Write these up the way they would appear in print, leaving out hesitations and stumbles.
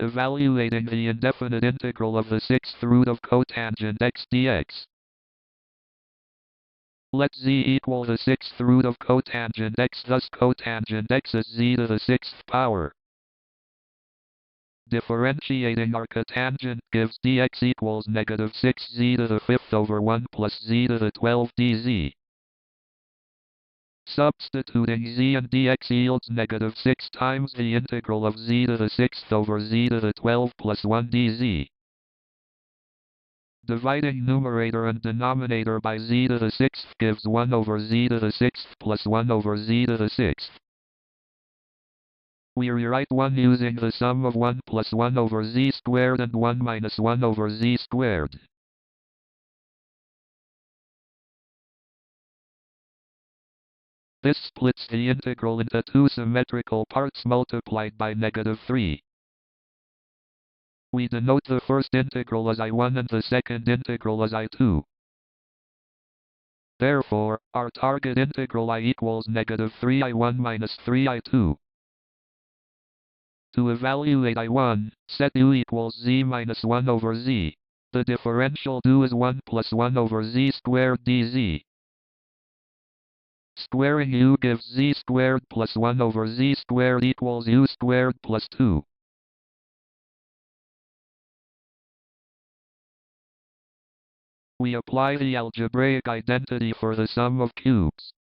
Evaluating the indefinite integral of the sixth root of cotangent x dx. Let z equal the sixth root of cotangent x, thus cotangent x is z to the sixth power. Differentiating arctangent gives dx equals negative 6z to the fifth over 1 plus z to the 12 dz. Substituting z and dx yields negative 6 times the integral of z to the sixth over z to the 12 plus 1 dz. Dividing numerator and denominator by z to the sixth gives 1 over z to the sixth plus 1 over z to the sixth. We rewrite 1 using the sum of 1 plus 1 over z squared and 1 minus 1 over z squared. This splits the integral into two symmetrical parts multiplied by negative 3. We denote the first integral as I1 and the second integral as I2. Therefore, our target integral I equals negative 3I1 minus 3I2. To evaluate I1, set u equals z minus 1 over z. The differential do is 1 plus 1 over z squared dz. Squaring u gives z squared plus 1 over z squared equals u squared plus 2. We apply the algebraic identity for the sum of cubes.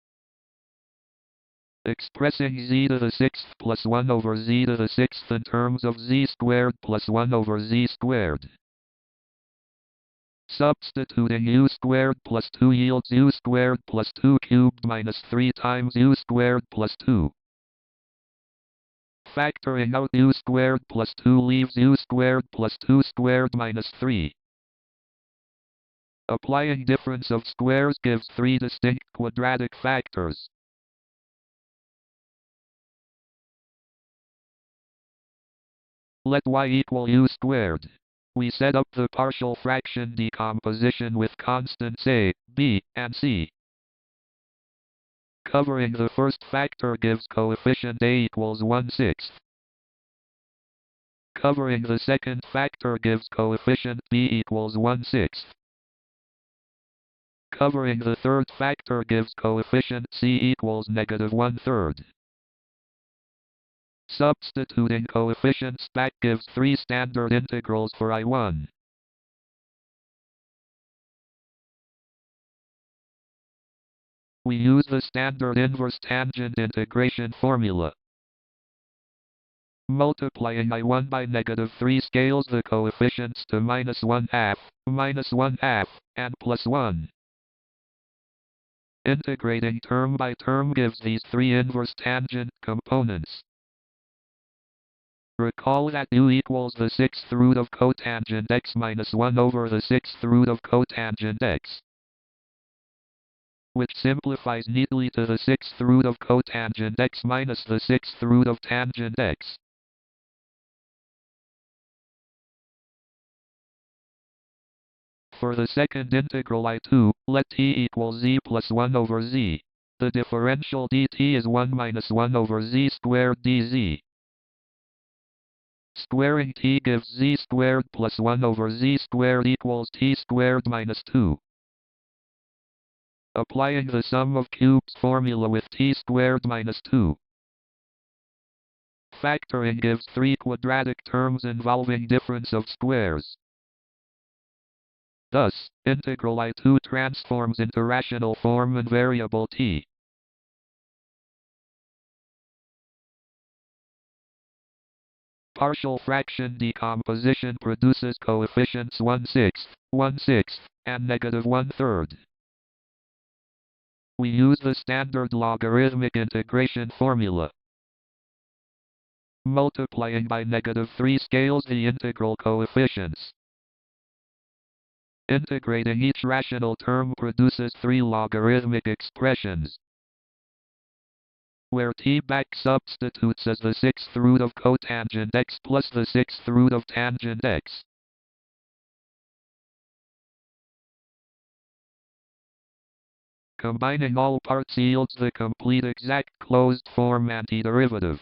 Expressing z to the sixth plus 1 over z to the sixth in terms of z squared plus 1 over z squared. Substituting u squared plus 2 yields u squared plus 2 cubed minus 3 times u squared plus 2. Factoring out u squared plus 2 leaves u squared plus 2 squared minus 3. Applying difference of squares gives 3 distinct quadratic factors. Let y equal u squared. We set up the partial fraction decomposition with constants a, b, and c. Covering the first factor gives coefficient a equals 1/6. Covering the second factor gives coefficient b equals 1/6. Covering the third factor gives coefficient c equals negative 1/3. Substituting coefficients back gives 3 standard integrals for I1. We use the standard inverse tangent integration formula. Multiplying I1 by negative 3 scales the coefficients to minus 1/2, and plus 1. Integrating term by term gives these 3 inverse tangent components. Recall that u equals the sixth root of cotangent x minus 1 over the sixth root of cotangent x, which simplifies neatly to the sixth root of cotangent x minus the sixth root of tangent x. For the second integral I2, let t equal z plus 1 over z. The differential dt is 1 minus 1 over z squared dz. Squaring t gives z squared plus 1 over z squared equals t squared minus 2. Applying the sum of cubes formula with t squared minus 2. Factoring gives 3 quadratic terms involving difference of squares. Thus, integral I2 transforms into rational form and variable t. Partial fraction decomposition produces coefficients 1/6, and negative 1/3. We use the standard logarithmic integration formula. Multiplying by negative 3 scales the integral coefficients. Integrating each rational term produces 3 logarithmic expressions, where t back substitutes as the sixth root of cotangent x plus the sixth root of tangent x. Combining all parts yields the complete exact closed form antiderivative.